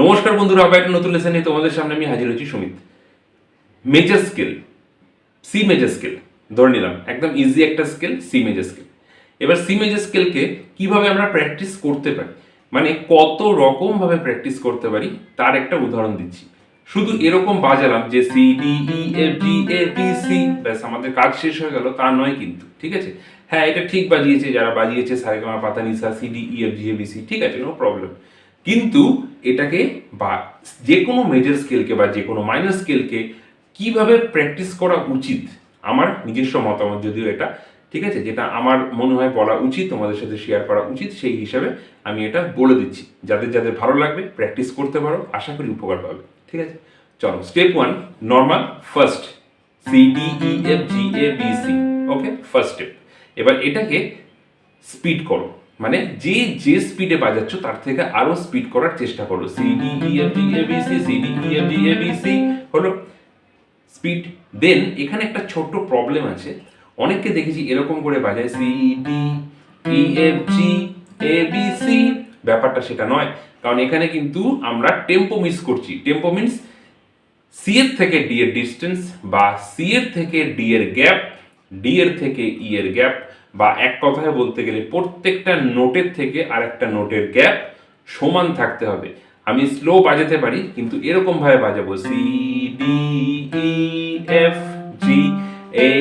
নমস্কার বন্ধুরা, আবার একটা নতুন লেসন নিয়ে তোমাদের সামনে আমি হাজির হচ্ছি। Sumit, major scale, C major scale ধরে নিলাম, একদম ইজি একটা স্কেল, সি মেজর স্কেল। এবার সি মেজর স্কেলকে কিভাবে আমরা প্র্যাকটিস করতে পারি, মানে কত রকম ভাবে প্র্যাকটিস করতে পারি তার একটা উদাহরণ দিচ্ছি। শুধু এরকম বাজালাম যে C D E F G A B C, ব্যাস আমাদের কাজ শেষ হয়ে গেল, তা নয় কিন্তু। ঠিক আছে, হ্যাঁ এটা ঠিক বাজিয়েছে যারা বাজিয়েছে সারেগামা পাতানিসা C D E F G A B C, ঠিক আছে, নো প্রবলেম। কিন্তু এটাকে বা যে কোনো মেজর স্কেলকে বা যে কোনো মাইনর স্কেলকে কিভাবে প্র্যাকটিস করা উচিত, আমার নিজস্ব মতামত যদিও এটা, ঠিক আছে, যেটা আমার মনে হয় বলা উচিত, তোমাদের সাথে শেয়ার করা উচিত, সেই হিসাবে আমি এটা বলে দিচ্ছি। যাদের যাদের ভালো লাগবে প্র্যাকটিস করতে পারো, আশা করি উপকার পাবে। ঠিক আছে, চলো step 1, normal first, C D E F G A B C. Okay, first step. এবার এটাকে স্পিড করো, মানে যে যে স্পিডে বাজাচ্ছ তার থেকে আরো স্পিড করার চেষ্টা করো। C D E F G A B C, C D E F G A B C হলো স্পিড। দেন এখানে একটা ছোট্ট প্রবলেম আছে, অনেককে দেখেছি এরকম করে বাজায় C D E F G A B C, ব্যাপারটা সেটা নয়। কারণ এখানে কিন্তু আমরা টেম্পো মিস করছি। টেম্পো মিন্স সি এর থেকে ডি এর ডিস্টেন্স, বা সি এর থেকে ডি এর গ্যাপ, ডি এর থেকে ই এর গ্যাপ, বা এক কথায় বলতে গেলে প্রত্যেকটা নোটের থেকে আরেকটা নোটের গ্যাপ সমান থাকতে হবে। আমি স্লো বাজাতে পারি, কিন্তু এরকম ভাবে বাজাবো C D E F G A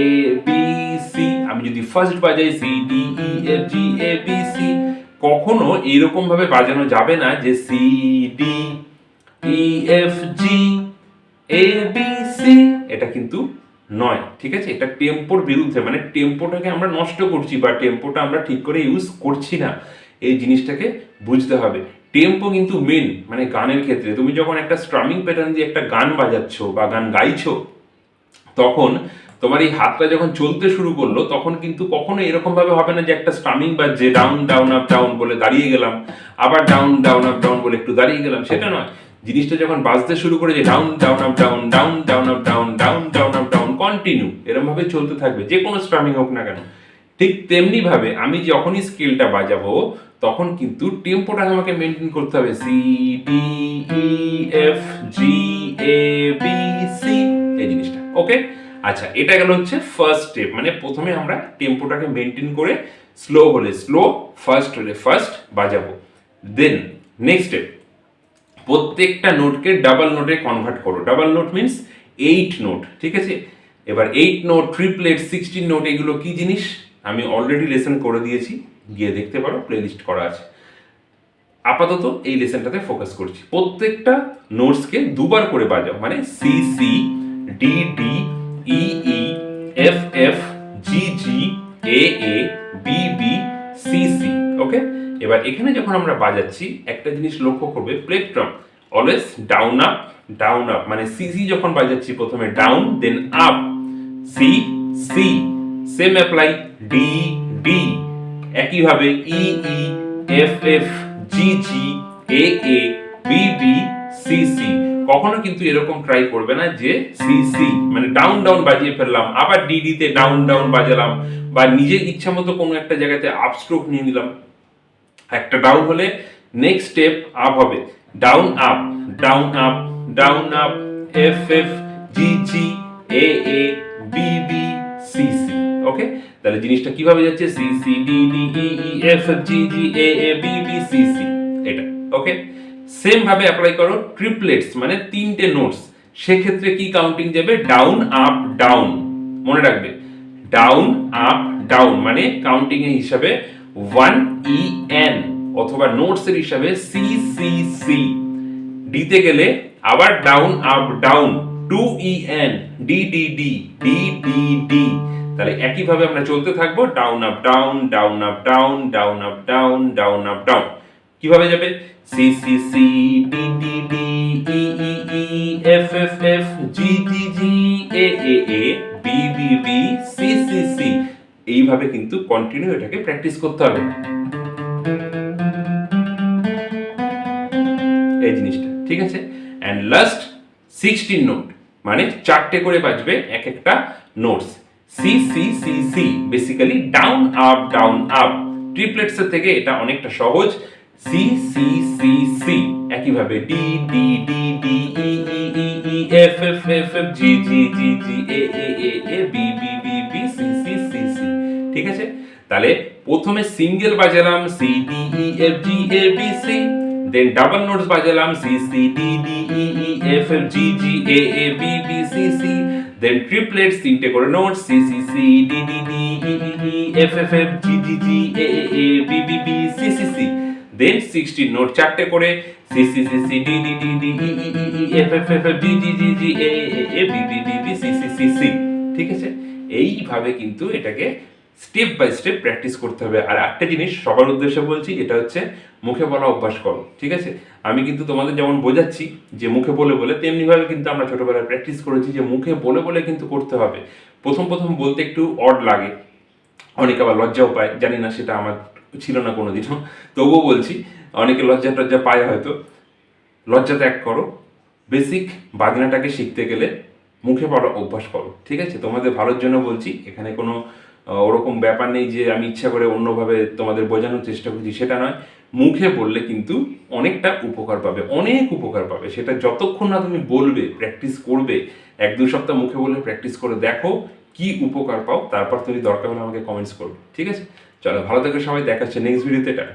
B C. আমি যদি ফার্স্ট বাজাই C D E F G A B C, কখনো এইরকম ভাবে বাজানো যাবে না যে C D E F G A B C, এটা কিন্তু নয়। ঠিক আছে, এটা টেম্পোর বিরুদ্ধে, মানে টেম্পোটাকে আমরা নষ্ট করছি বা টেম্পোটা আমরা ঠিক করে ইউজ করছি না, এই জিনিসটাকে বুঝতে হবে। টেম্পো কিন্তু মেন, মানে গানের ক্ষেত্রে তুমি যখন একটা স্ট্রামিং প্যাটার্ন দিয়ে একটা গান বাজাচ্ছ বা গান গাইছো, তখন তোমার এই হাতটা যখন চলতে শুরু করলো, তখন কিন্তু কখনো এরকম ভাবে হবে না যে একটা স্ট্রামিং বা যে ডাউন ডাউন আপ ডাউন বলে দাঁড়িয়ে গেলাম, আবার ডাউন ডাউন আপ ডাউন বলে একটু দাঁড়িয়ে গেলাম, সেটা নয়। জিনিসটা যখন বাজতে শুরু করে যে down down up down, down down up down, down down up down, continue এরকম ভাবে চলতে থাকবে, যে কোনো স্ট্রামিং হোক না কেন। ঠিক তেমনি ভাবে আমি যখনই স্কেলটা বাজাবো, তখন কিন্তু টেম্পোটাকে আমাকে মেনটেন করতে হবে। C D E F G A B C, এই জিনিসটা। ওকে, আচ্ছা, এটা গেল হচ্ছে ফার্স্ট স্টেপ, মানে প্রথমে আমরা টেম্পোটাকে মেনটেন করে স্লো হলে স্লো, ফার্স্ট হলে ফার্স্ট বাজাবো। দেন নেক্সট স্টেপ, প্রত্যেকটা নোটকে ডাবল নোটে কনভার্ট করো। Double note means 8 note. ঠিক আছে, এবার 8 নোট, ট্রিপলেট, 16 নোট, এগুলো কি জিনিস আমি অলরেডি লেসন করে দিয়েছি, গিয়ে দেখতে পারো, প্লেলিস্ট করা আছে। আপাতত এই লেসনটাতে ফোকাস করছি। প্রত্যেকটা নোটসকে দুবার করে বাজাও, মানে C C, D D, E E, F F, G G, A A, B B, C C. Okay, এবার এখানে যখন আমরা বাজাচ্ছি একটা জিনিস লক্ষ্য করবে, প্লেকট্রাম অলওয়েজ ডাউন আপ, মানে সি সি যখন বাজাচ্ছি প্রথমে down, then up, C C. Same apply D D, একইভাবে E E, F F, G G, A A, B B, C C. কখনো কিন্তু এরকম ট্রাই করবে না যে সি সি মানে ডাউন ডাউন বাজিয়ে ফেললাম, আবার ডিডি তে ডাউন ডাউন বাজালাম, বা নিজের ইচ্ছা মতো কোনো একটা জায়গাতে আপ স্ট্রোক নিয়ে নিলাম। একটা ডাউন হলে নেক্সট স্টেপ আপ হবে, down up, down up, down up, F F, G G, A A, B B, C C. Okay, তাহলে জিনিসটা কিভাবে যাচ্ছে, C C D D E E, F F, G G, A A, B B, C C, এটা। Okay, same ভাবে apply করো triplets, মানে তিনটে notes, সেক্ষেত্রে কি কাউন্টিং যাবে, ডাউন আপ ডাউন, মনে রাখবে, ডাউন আপ ডাউন, মানে কাউন্টিং এর হিসাবে 1 ই এন, অথবা নোটস এর হিসাবে সি সি সি। ডি তে গেলে আবার ডাউন আপ ডাউন, 2 ই এন, D D D, D D D. তাহলে একই ভাবে আমরা চলতে থাকবো, down up down, down up down, down up down, down up down. কিভাবে যাবে, C C C, D D D, E E E, F F F, G G G, A A A, B B B, C C C. এইভাবে কিন্তু continue এটাকে practice করতে হবে, এই জিনিসটা। ঠিক আছে, এন্ড লাস্ট 16 নোট, মানে 4টে করে বাজবে এক একটা notes, C C C C, basically down up down up. Triplets এর থেকে এটা অনেকটা সহজ, সি সি সি সি, একইভাবে D D D D E E E E F F F F G G G G A A A A B B B B C C C C. ঠিক আছে, তাহলে প্রথমে single বাজালাম C D E F G A B C, then double notes বাজালাম C C D D E E F F G G A A B B C C, then triplets তিনটে করে note C C C D D D E E E F F F G G G A A A B B B C C C, then 16 note চারটে করে C C C C D D D D E E E E F F F G G G G A A A B B B B C C C C. ঠিক আছে, এইভাবে কিন্তু এটাকে step by step practice করতে হবে। আর একটা জিনিস সবার উদ্দেশ্যে বলছি, এটা হচ্ছে মুখে বলা অভ্যাস করো। ঠিক আছে, আমি কিন্তু তোমাদের যেমন বোঝাচ্ছি যে মুখে বলে বলে, তেমনিভাবে কিন্তু আমরা ছোটবেলায় প্র্যাকটিস করেছি যে মুখে বলে বলে কিন্তু করতে হবে। প্রথম প্রথম বলতে একটু অড লাগে, অনেকে আবার লজ্জাও পায়, জানি না সেটা আমার ছিল না কোনোদিনও, তবুও বলছি অনেকে লজ্জা টজ্জা পায় হয়তো। লজ্জা ত্যাগ করো, বেসিক বাজনাটাকে শিখতে গেলে মুখে বলা অভ্যাস করো। ঠিক আছে, তোমাদের ভালোর জন্য বলছি, এখানে কোনো ওরকম ব্যাপার নেই যে আমি ইচ্ছা করে অন্যভাবে তোমাদের বোঝানোর চেষ্টা করছি, সেটা নয়। মুখে বললে কিন্তু অনেকটা উপকার পাবে, অনেক উপকার পাবে। সেটা যতক্ষণ না তুমি বলবে, প্র্যাকটিস করবে, 1-2 সপ্তাহ মুখে বলে প্র্যাকটিস করে দেখো কি উপকার পাও, তারপর তুমি দরকার হলে আমাকে কমেন্টস করবে। ঠিক আছে, চলো ভালো থেকো সবাই, দেখাচ্ছে নেক্সট ভিডিওতে। এটা